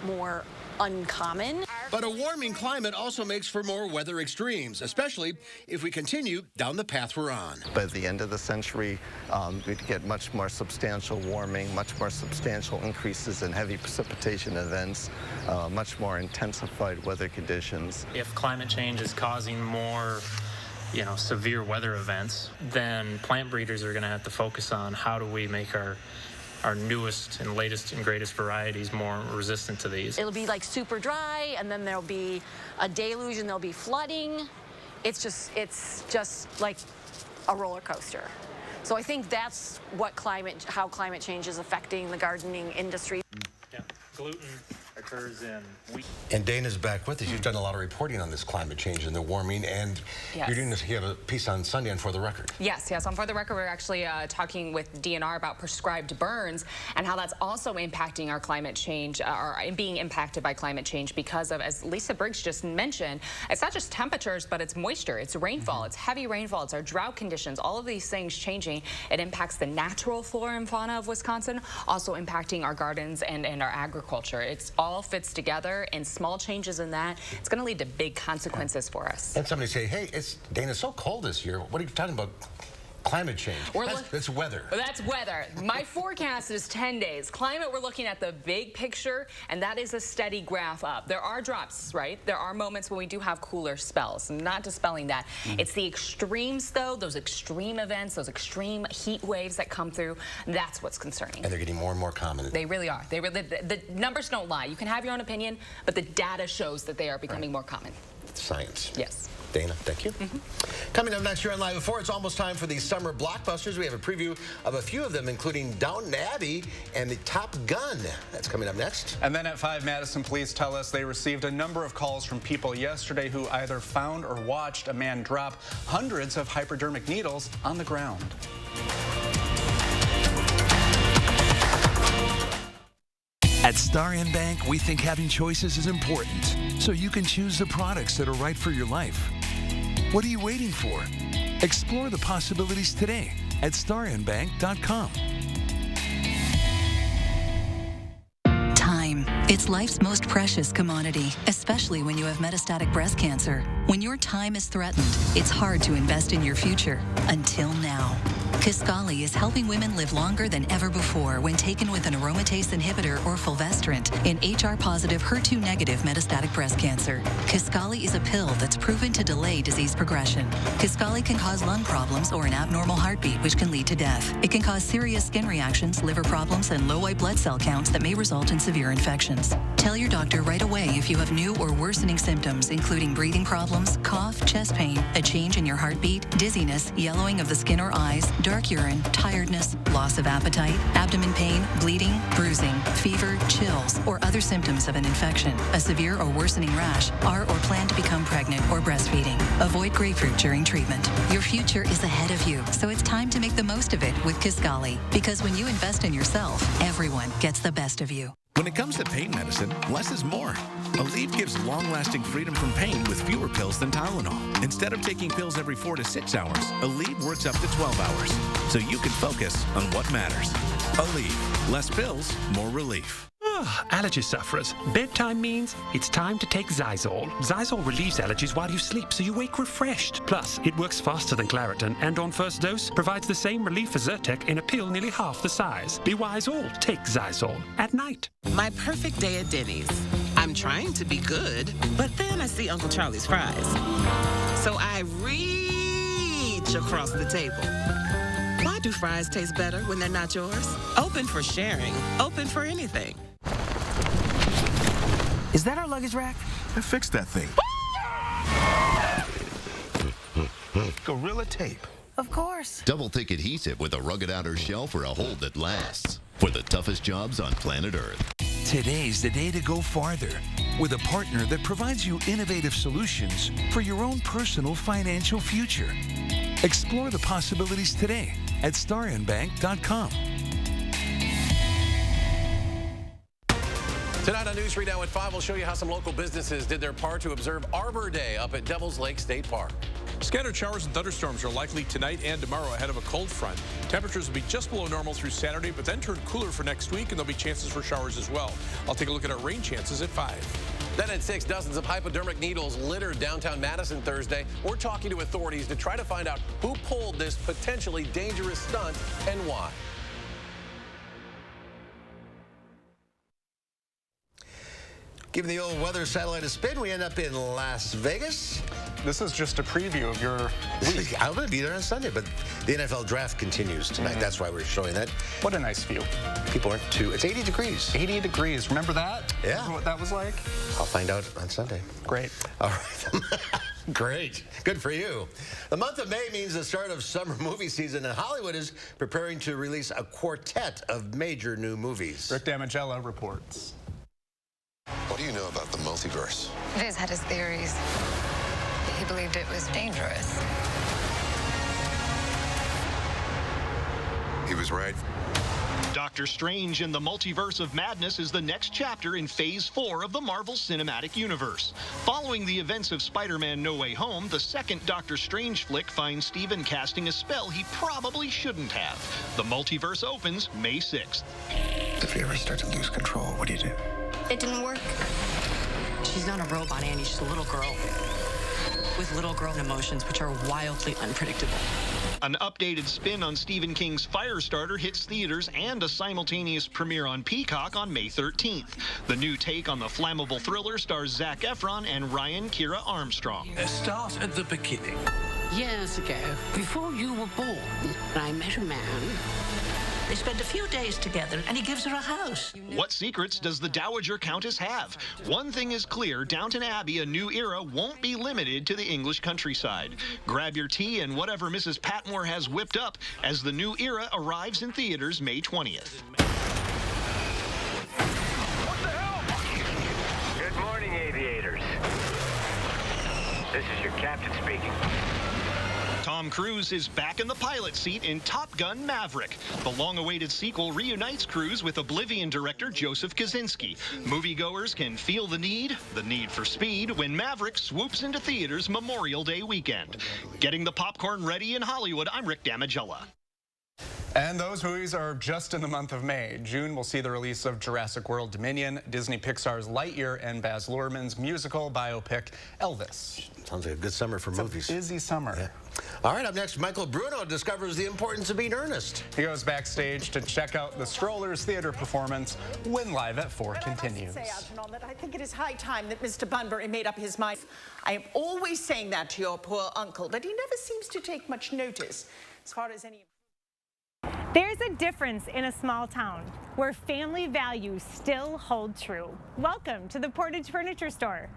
more uncommon. Our But a warming climate also makes for more weather extremes, especially if we continue down the path we're on. By the end of the century, we'd get much more substantial warming, much more substantial increases in heavy precipitation events, much more intensified weather conditions. If climate change is causing more severe weather events, then plant breeders are going to have to focus on how do we make our newest and latest and greatest varieties more resistant to these. It'll be like super dry, and then there'll be a deluge and there'll be flooding. It's just like a roller coaster. So I think that's what how climate change is affecting the gardening industry. Yeah, gluten occurs in wheat. And Dana's back with us. You've done a lot of reporting on this climate change and the warming, and Yes. you're doing this. You have a piece on Sunday on For the Record. Yes. On For the Record, we're actually talking with DNR about prescribed burns and how that's also impacting our climate change, or being impacted by climate change because of, as Lisa Briggs just mentioned, it's not just temperatures, but it's moisture, it's rainfall, it's heavy rainfall, it's our drought conditions, all of these things changing. It impacts the natural flora and fauna of Wisconsin, also impacting our gardens and our agriculture. It's all fits together, and small changes in that, it's going to lead to big consequences for us. And somebody say, hey, Dana's so cold this year. What are you talking about? Climate change. That's weather. That's weather. My forecast is 10 days. Climate, we're looking at the big picture, and that is a steady graph up. There are drops, right? There are moments when we do have cooler spells. I'm not dispelling that. It's the extremes, though, those extreme events, those extreme heat waves that come through. That's what's concerning. And they're getting more and more common. They really are. The numbers don't lie. You can have your own opinion, but the data shows that they are becoming more common. Science. Yes. Dana, thank you. Coming up next here on Live at 4, it's almost time for the summer blockbusters. We have a preview of a few of them, including Downton Abbey and the Top Gun. That's coming up next. And then at 5, Madison police tell us they received a number of calls from people yesterday who either found or watched a man drop hundreds of hypodermic needles on the ground. At Star N Bank, we think having choices is important, so you can choose the products that are right for your life. What are you waiting for? Explore the possibilities today at starnbank.com. Time. It's life's most precious commodity, especially when you have metastatic breast cancer. When your time is threatened, it's hard to invest in your future. Until now. Kisqali is helping women live longer than ever before when taken with an aromatase inhibitor or fulvestrant in HR-positive, HER2-negative metastatic breast cancer. Kisqali is a pill that's proven to delay disease progression. Kisqali can cause lung problems or an abnormal heartbeat, which can lead to death. It can cause serious skin reactions, liver problems, and low white blood cell counts that may result in severe infections. Tell your doctor right away if you have new or worsening symptoms, including breathing problems, cough, chest pain, a change in your heartbeat, dizziness, yellowing of the skin or eyes, dark urine, tiredness, loss of appetite, abdomen pain, bleeding, bruising, fever, chills, or other symptoms of an infection, a severe or worsening rash, are or plan to become pregnant or breastfeeding. Avoid grapefruit during treatment. Your future is ahead of you, so it's time to make the most of it with Kisqali. Because when you invest in yourself, everyone gets the best of you. When it comes to pain medicine, less is more. Aleve gives long-lasting freedom from pain with fewer pills than Tylenol. Instead of taking pills every 4 to 6 hours, Aleve works up to 12 hours, so you can focus on what matters. Aleve. Less pills, more relief. Allergy sufferers. Bedtime means it's time to take Zysol. Zysol relieves allergies while you sleep, so you wake refreshed. Plus, it works faster than Claritin, and on first dose, provides the same relief as Zyrtec in a pill nearly half the size. Be wise all. Take Zysol at night. My perfect day at Denny's. I'm trying to be good, but then I see Uncle Charlie's fries. So I reach across the table. Why do fries taste better when they're not yours? Open for sharing. Open for anything. Is that our luggage rack? I fixed that thing. Gorilla Tape. Of course. Double thick adhesive with a rugged outer shell for a hold that lasts. For the toughest jobs on planet Earth. Today's the day to go farther with a partner that provides you innovative solutions for your own personal financial future. Explore the possibilities today at starnbank.com. Tonight on News 3 Now at 5, we'll show you how some local businesses did their part to observe Arbor Day up at Devil's Lake State Park. Scattered showers and thunderstorms are likely tonight and tomorrow ahead of a cold front. Temperatures will be just below normal through Saturday, but then turn cooler for next week, and there'll be chances for showers as well. I'll take a look at our rain chances at 5. Then at 6, dozens of hypodermic needles littered downtown Madison Thursday. We're talking to authorities to try to find out who pulled this potentially dangerous stunt and why. Giving the old weather satellite a spin, we end up in Las Vegas. This is just a preview of your week. I'm going to be there on Sunday, but the NFL draft continues tonight. That's why we're showing that. What a nice view. People aren't too. It's 80 degrees. 80 degrees. Remember that? Yeah. Remember what that was like? I'll find out on Sunday. Great. All right. Great. Good for you. The month of May means the start of summer movie season, and Hollywood is preparing to release a quartet of major new movies. Rick Damigella reports. What do you know about the multiverse? Viz had his theories. He believed it was dangerous. He was right. Doctor Strange in the Multiverse of Madness is the next chapter in Phase 4 of the Marvel Cinematic Universe. Following the events of Spider-Man No Way Home, the second Doctor Strange flick finds Stephen casting a spell he probably shouldn't have. The multiverse opens May 6th. If you ever start to lose control, what do you do? It didn't work. She's not a robot, Annie. She's a little girl with little girl emotions, which are wildly unpredictable. An updated spin on Stephen King's Firestarter hits theaters and a simultaneous premiere on Peacock on May 13th. The new take on the flammable thriller stars Zac Efron and Ryan Kira Armstrong. Start at the beginning. Years ago, before you were born, I met a man. They spent a few days together, and he gives her a house. What secrets does the Dowager Countess have? One thing is clear, Downton Abbey, A New Era, won't be limited to the English countryside. Grab your tea and whatever Mrs. Patmore has whipped up as The New Era arrives in theaters May 20th. What the hell? Good morning, aviators. This is your captain speaking. Tom Cruise is back in the pilot seat in Top Gun Maverick. The long-awaited sequel reunites Cruise with Oblivion director Joseph Kosinski. Moviegoers can feel the need for speed, when Maverick swoops into theaters Memorial Day weekend. Getting the popcorn ready in Hollywood, I'm Rick Damigella. And those movies are just in the month of May. June will see the release of Jurassic World Dominion, Disney Pixar's Lightyear, and Baz Luhrmann's musical biopic Elvis. Sounds like a good summer for movies. A busy summer. Yeah. All right, up next, Michael Bruno discovers the importance of being earnest. He goes backstage to check out the Strollers theater performance when Live at 4 continues. I say, Algernon, that I think it is high time that Mr. Bunbury made up his mind. I am always saying that to your poor uncle, but he never seems to take much notice as far as any... There's a difference in a small town where family values still hold true. Welcome to the Portage Furniture Store.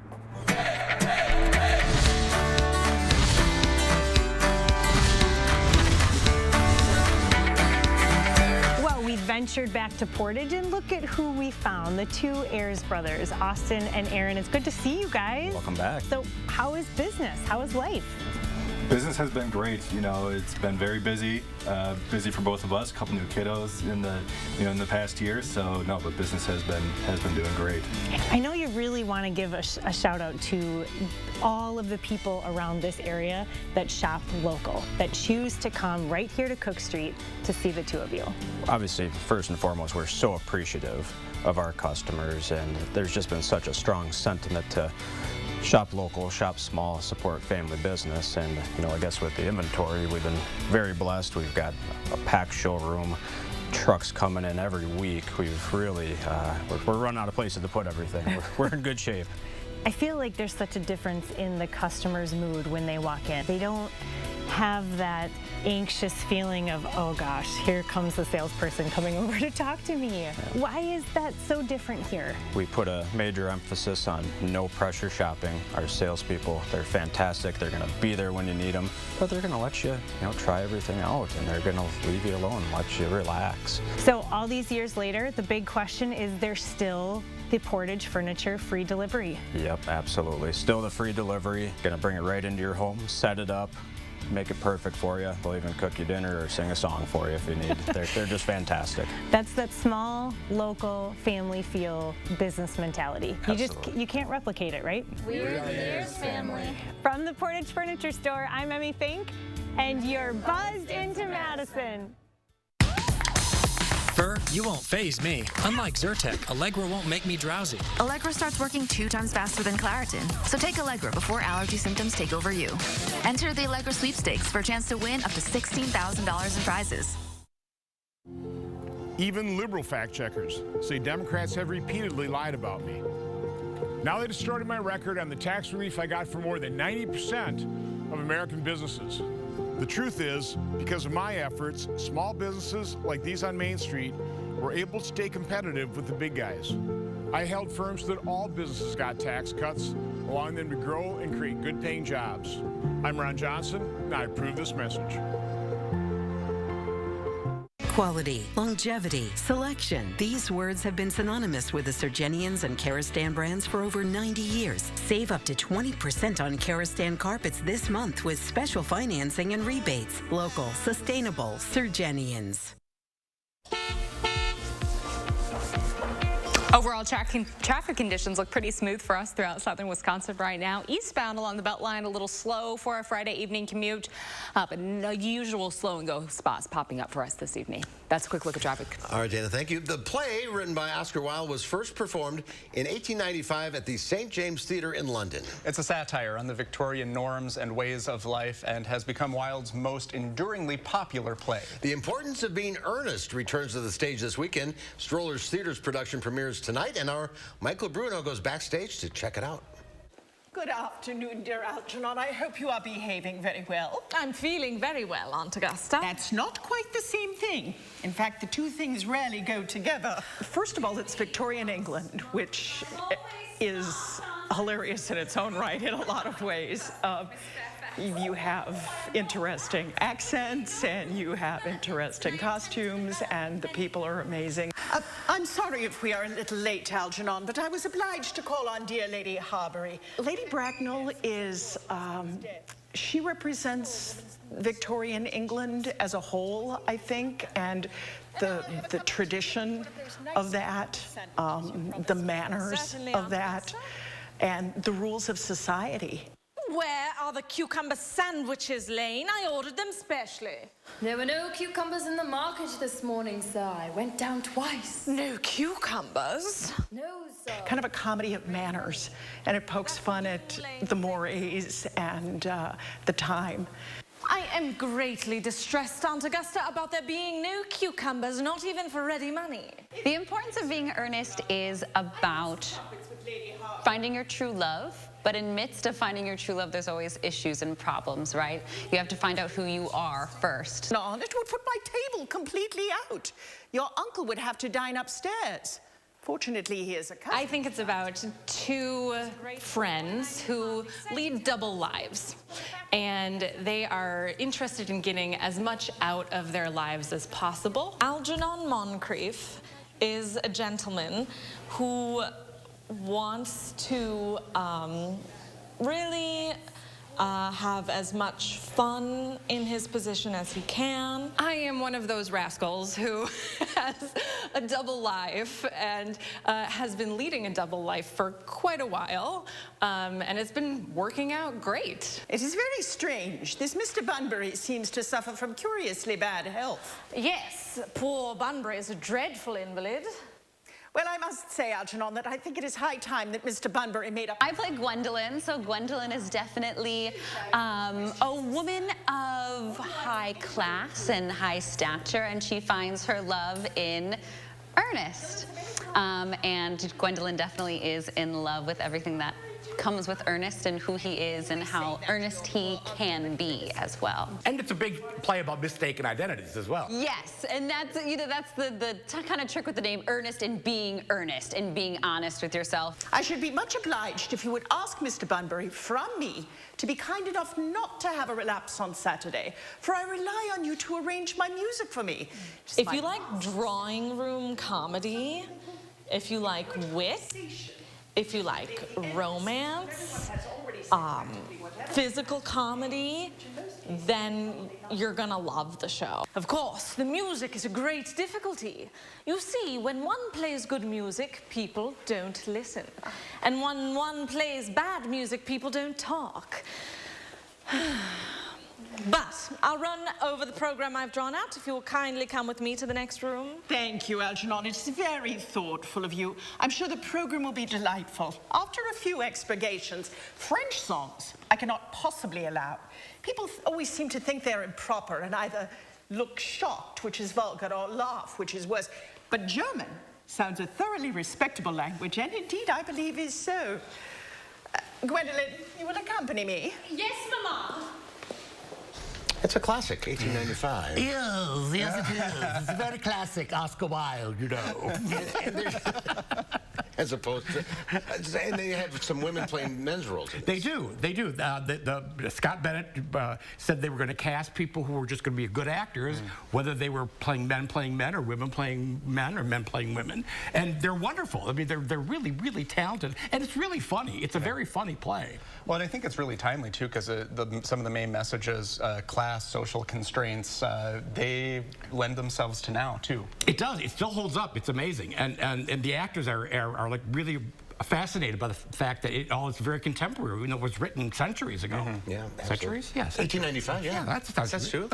Well, we ventured back to Portage and look at who we found, the two Ayers brothers, Austin and Aaron. It's good to see you guys. Welcome back. So how is business? How is life? Business has been great. You know, it's been very busy, busy for both of us. A couple new kiddos in the past year. So no, but business has been doing great. I know you really want to give a shout out to all of the people around this area that shop local, that choose to come right here to Cook Street to see the two of you. Obviously, first and foremost, we're so appreciative of our customers, and there's just been such a strong sentiment to shop local, shop small, support family business. And I guess with the inventory, we've been very blessed. We've got a packed showroom, trucks coming in every week. We've really, we're running out of places to put everything. We're in good shape. I feel like there's such a difference in the customer's mood when they walk in. They don't have that anxious feeling of, oh gosh, here comes the salesperson coming over to talk to me. Yeah. Why is that so different here? We put a major emphasis on no pressure shopping. Our salespeople, they're fantastic. They're gonna be there when you need them, but they're gonna let you, try everything out, and they're gonna leave you alone, let you relax. So all these years later, the big question is, there's still the Portage Furniture free delivery? Yep, absolutely. Still the free delivery. Gonna bring it right into your home, set it up, make it perfect for you. They'll even cook you dinner or sing a song for you if you need. They're just fantastic. That's that small, local, family feel business mentality. Absolutely. You can't replicate it, right? We're the Ayers family. From the Portage Furniture Store, I'm Emmy Fink, and you're buzzed into Madison. Fur, you won't faze me. Unlike Zyrtec, Allegra won't make me drowsy. Allegra starts working 2 times faster than Claritin. So take Allegra before allergy symptoms take over you. Enter the Allegra sweepstakes for a chance to win up to $16,000 in prizes. Even liberal fact-checkers say Democrats have repeatedly lied about me. Now they distorted my record on the tax relief I got for more than 90% of American businesses. The truth is, because of my efforts, small businesses like these on Main Street were able to stay competitive with the big guys. I held firm so that all businesses got tax cuts, allowing them to grow and create good-paying jobs. I'm Ron Johnson, and I approve this message. Quality, longevity, selection. These words have been synonymous with the Surgenians and Karastan brands for over 90 years. Save up to 20% on Karastan carpets this month with special financing and rebates. Local, sustainable, Surgenians. Overall, traffic conditions look pretty smooth for us throughout southern Wisconsin right now. Eastbound along the Beltline, a little slow for a Friday evening commute, but no usual slow and go spots popping up for us this evening. That's a quick look at traffic. All right, Dana, thank you. The play, written by Oscar Wilde, was first performed in 1895 at the St. James Theatre in London. It's a satire on the Victorian norms and ways of life and has become Wilde's most enduringly popular play. The Importance of Being Earnest returns to the stage this weekend. Strollers Theater's production premieres tonight, and our Michael Bruno goes backstage to check it out. Good afternoon, dear Algernon. I hope you are behaving very well. I'm feeling very well, Aunt Augusta. That's not quite the same thing. In fact, the two things rarely go together. First of all, it's Victorian England, which is hilarious in its own right in a lot of ways. You have interesting accents, and you have interesting costumes, and the people are amazing. I'm sorry if we are a little late, Algernon, but I was obliged to call on dear Lady Harbury. Lady Bracknell is, she represents Victorian England as a whole, I think, and the tradition of that, the manners of that, and the rules of society. Where are the cucumber sandwiches, Lane? I ordered them specially. There were no cucumbers in the market this morning, sir. I went down twice. No cucumbers? No, sir. Kind of a comedy of manners, and it pokes fun at the mores and the time. I am greatly distressed, Aunt Augusta, about there being no cucumbers, not even for ready money. The Importance of Being Earnest is about finding your true love. But in midst of finding your true love, there's always issues and problems, right? You have to find out who you are first. No, it would put my table completely out. Your uncle would have to dine upstairs. Fortunately, he is a cousin. I think it's about two friends who lead double lives. And they are interested in getting as much out of their lives as possible. Algernon Moncrief is a gentleman who wants to really have as much fun in his position as he can. I am one of those rascals who has a double life and has been leading a double life for quite a while, and it's been working out great. It is very strange. This Mr. Bunbury seems to suffer from curiously bad health. Yes, poor Bunbury is a dreadful invalid. Well, I must say, Algernon, that I think it is high time that Mr. Bunbury made up. I play Gwendolyn, so Gwendolyn is definitely a woman of high class and high stature, and she finds her love in Ernest. And Gwendolyn definitely is in love with everything that comes with Ernest and who he is and how earnest he can be as well. And it's a big play about mistaken identities as well. Yes, and that's, that's the kind of trick with the name Ernest and being honest with yourself. I should be much obliged if you would ask Mr. Bunbury from me to be kind enough not to have a relapse on Saturday, for I rely on you to arrange my music for me. If you like drawing room comedy, if you like wit, if you like romance, physical comedy, then you're gonna love the show. Of course, the music is a great difficulty. You see, when one plays good music, people don't listen. And when one plays bad music, people don't talk. But I'll run over the program I've drawn out if you'll kindly come with me to the next room. Thank you, Algernon. It's very thoughtful of you. I'm sure the program will be delightful. After a few expurgations, French songs I cannot possibly allow. People always seem to think they're improper and either look shocked, which is vulgar, or laugh, which is worse. But German sounds a thoroughly respectable language, and indeed I believe is so. Gwendolyn, you will accompany me? Yes, Mama. It's a classic, 1895. Yes, it is. It's a very classic Oscar Wilde, you know. As opposed to, and they have some women playing men's roles. They do. Scott Bennett said they were going to cast people who were just going to be good actors, whether they were playing men or women playing men or men playing women. And they're wonderful. I mean, they're really, really talented. And it's really funny. It's a very funny play. Well, and I think it's really timely, too, because some of the main messages, class, social constraints, they lend themselves to now, too. It does. It still holds up. It's amazing. And the actors are like really fascinated by the fact that it all is very contemporary. You know, it was written centuries ago. Yeah, centuries. Yes. 1895. Yeah, that's true.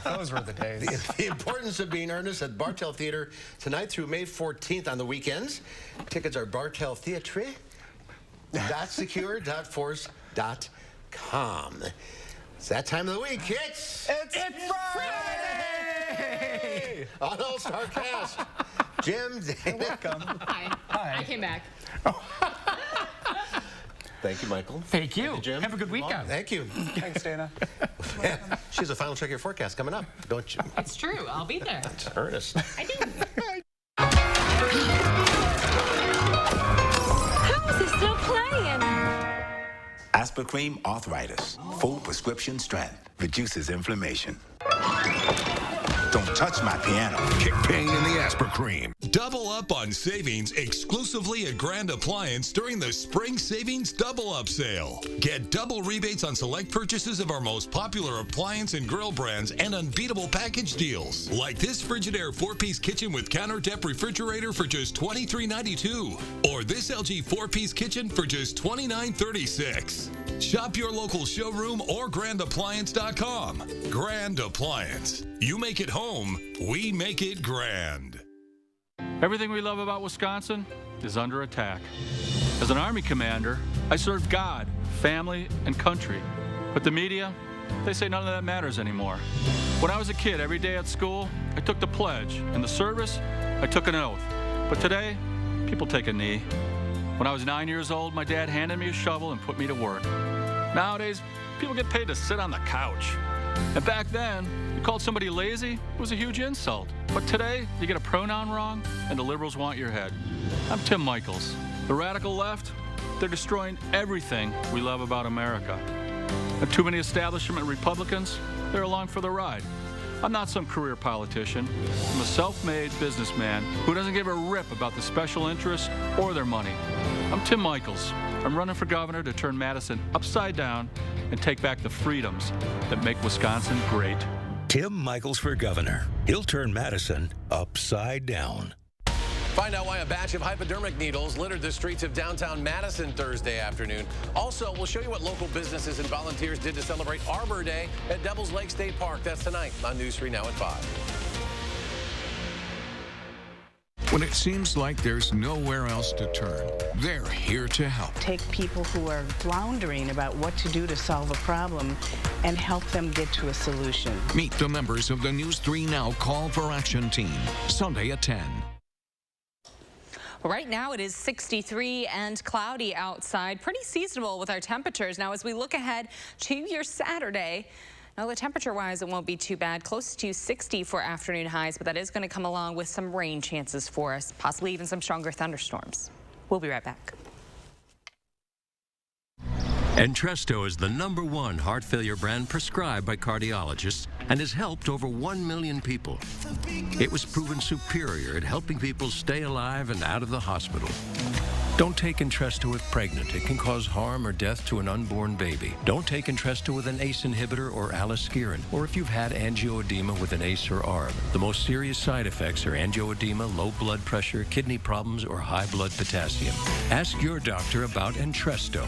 Those were the days. The importance of being earnest at Bartell Theater tonight through May 14th on the weekends. Tickets are bartelltheatre.secure.force.com. It's that time of the week. It's Friday! On All-Star Cast. Jim, Dana. Welcome. Hi. I came back. Thank you, Michael. Thank you. Thank you, Jim. Have a good weekend. Thank you. Thanks, Dana. She has a final check your forecast coming up, don't you? It's true. I'll be there. That's earnest. I do. How is it still playing? Aspirin arthritis, full prescription strength, reduces inflammation. Don't touch my piano. Kick pain in the Aspirin. Double up on savings exclusively at Grand Appliance during the Spring Savings Double Up Sale. Get double rebates on select purchases of our most popular appliance and grill brands and unbeatable package deals. Like this Frigidaire 4-piece kitchen with counter depth refrigerator for just $23.92. Or this LG 4-piece kitchen for just $29.36. Shop your local showroom or grandappliance.com. Grand Appliance. You make it home, we make it grand. Everything we love about Wisconsin is under attack. As an Army commander, I served God, family, and country. But the media, they say none of that matters anymore. When I was a kid, every day at school, I took the pledge. In the service, I took an oath. But today, people take a knee. When I was 9 years old, my dad handed me a shovel and put me to work. Nowadays, people get paid to sit on the couch. And back then, you called somebody lazy, it was a huge insult. But today, you get a pronoun wrong, and the liberals want your head. I'm Tim Michels. The radical left, they're destroying everything we love about America. And too many establishment Republicans, they're along for the ride. I'm not some career politician. I'm a self-made businessman who doesn't give a rip about the special interests or their money. I'm Tim Michels. I'm running for governor to turn Madison upside down and take back the freedoms that make Wisconsin great. Tim Michels for governor. He'll turn Madison upside down. Find out why a batch of hypodermic needles littered the streets of downtown Madison Thursday afternoon. Also, we'll show you what local businesses and volunteers did to celebrate Arbor Day at Devil's Lake State Park. That's tonight on News 3 Now at 5. When it seems like there's nowhere else to turn, they're here to help. Take people who are floundering about what to do to solve a problem and help them get to a solution. Meet the members of the News 3 Now Call for Action team, Sunday at 10. Right now it is 63 and cloudy outside, pretty seasonable with our temperatures. Now as we look ahead to your Saturday, now the temperature-wise it won't be too bad, close to 60 for afternoon highs, but that is going to come along with some rain chances for us, possibly even some stronger thunderstorms. We'll be right back. Entresto is the #1 heart failure brand prescribed by cardiologists and has helped over 1 million people. It was proven superior at helping people stay alive and out of the hospital. Don't take Entresto if pregnant. It can cause harm or death to an unborn baby. Don't take Entresto with an ACE inhibitor or aliskiren, or if you've had angioedema with an ACE or ARB. The most serious side effects are angioedema, low blood pressure, kidney problems, or high blood potassium. Ask your doctor about Entresto.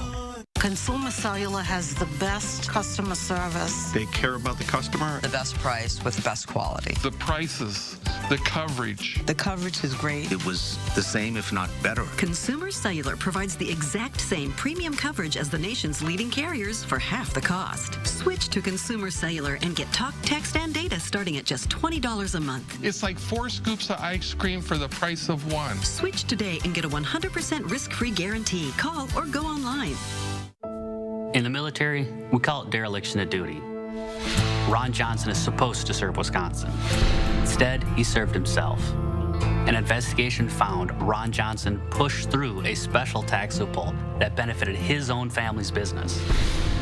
Consumer Cellular has the best customer service. They care about the customer. The best price with the best quality. The prices, the coverage. The coverage is great. It was the same, if not better. Consumer Cellular provides the exact same premium coverage as the nation's leading carriers for half the cost. Switch to Consumer Cellular and get talk, text, and data starting at just $20 a month. It's like 4 scoops of ice cream for the price of 1. Switch today and get a 100% risk-free guarantee. Call or go online. In the military, we call it dereliction of duty. Ron Johnson is supposed to serve Wisconsin. Instead, he served himself. An investigation found Ron Johnson pushed through a special tax loophole that benefited his own family's business.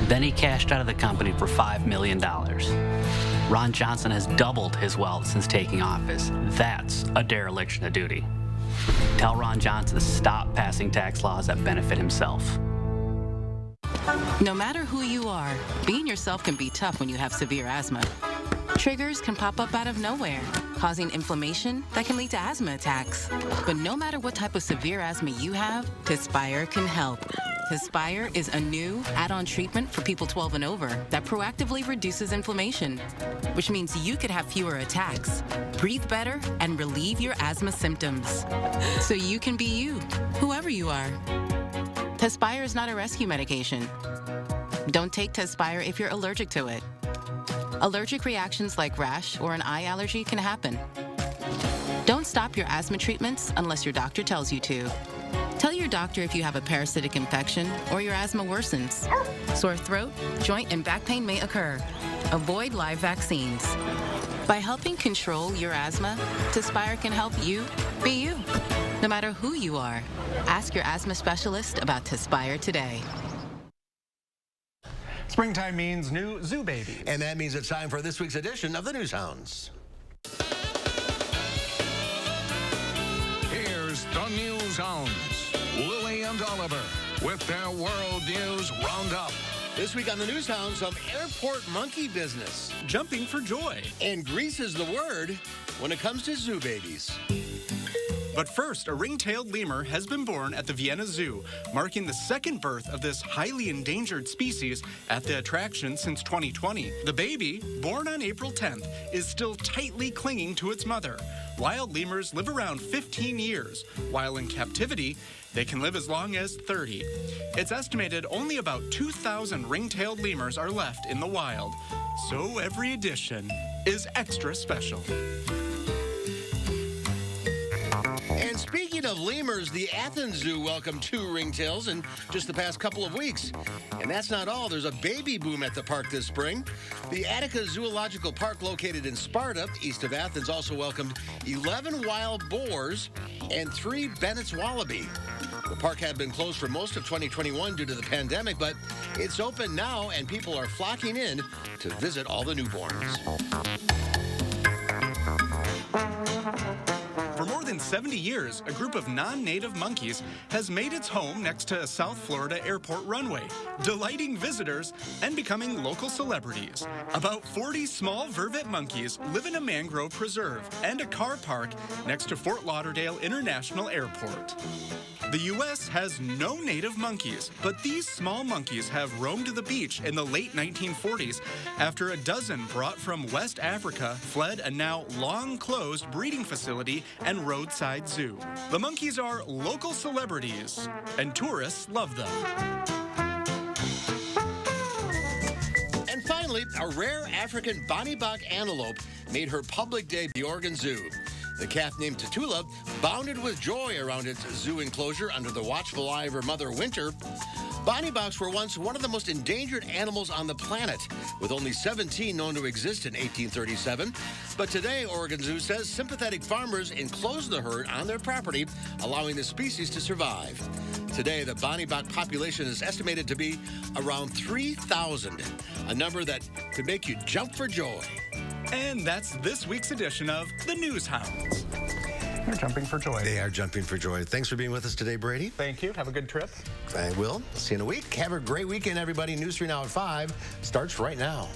Then he cashed out of the company for $5 million. Ron Johnson has doubled his wealth since taking office. That's a dereliction of duty. Tell Ron Johnson to stop passing tax laws that benefit himself. No matter who you are, being yourself can be tough when you have severe asthma. Triggers can pop up out of nowhere, causing inflammation that can lead to asthma attacks. But no matter what type of severe asthma you have, Tespire can help. Tespire is a new add-on treatment for people 12 and over that proactively reduces inflammation, which means you could have fewer attacks, breathe better, and relieve your asthma symptoms. So you can be you, whoever you are. Tespire is not a rescue medication. Don't take Tespire if you're allergic to it. Allergic reactions like rash or an eye allergy can happen. Don't stop your asthma treatments unless your doctor tells you to. Tell your doctor if you have a parasitic infection or your asthma worsens. Sore throat, joint, and back pain may occur. Avoid live vaccines. By helping control your asthma, Tespire can help you be you. No matter who you are, ask your asthma specialist about Tespire today. Springtime means new zoo babies. And that means it's time for this week's edition of the News Hounds. Here's the News Hounds, Louie and Oliver, with their World News Roundup. This week on the News Hounds, some airport monkey business. Jumping for joy. And Greece is the word when it comes to zoo babies. But first, a ring-tailed lemur has been born at the Vienna Zoo, marking the second birth of this highly endangered species at the attraction since 2020. The baby, born on April 10th, is still tightly clinging to its mother. Wild lemurs live around 15 years, while in captivity, they can live as long as 30. It's estimated only about 2,000 ring-tailed lemurs are left in the wild, so every edition is extra special. And speaking of lemurs, the Athens Zoo welcomed 2 ringtails in just the past couple of weeks. And that's not all. There's a baby boom at the park this spring. The Attica Zoological Park, located in Sparta, east of Athens, also welcomed 11 wild boars and 3 Bennett's wallaby. The park had been closed for most of 2021 due to the pandemic, but it's open now and people are flocking in to visit all the newborns. For more than 70 years, a group of non-native monkeys has made its home next to a South Florida airport runway, delighting visitors and becoming local celebrities. About 40 small vervet monkeys live in a mangrove preserve and a car park next to Fort Lauderdale International Airport. The U.S. has no native monkeys, but these small monkeys have roamed the beach in the late 1940s after a dozen brought from West Africa fled a now long-closed breeding facility and roadside zoo. The monkeys are local celebrities, and tourists love them. And finally, a rare African Bonnie Bach antelope made her public debut at the Oregon Zoo. The calf, named Tatula, bounded with joy around its zoo enclosure under the watchful eye of her mother, Winter. Bonnie Bachs were once one of the most endangered animals on the planet, with only 17 known to exist in 1837. But today, Oregon Zoo says sympathetic farmers enclosed the herd on their property, allowing the species to survive. Today, the Bonnie Bach population is estimated to be around 3,000, a number that could make you jump for joy. And that's this week's edition of The News Hounds. They're jumping for joy. They are jumping for joy. Thanks for being with us today, Brady. Thank you. Have a good trip. I will. See you in a week. Have a great weekend, everybody. News 3 Now at 5 starts right now.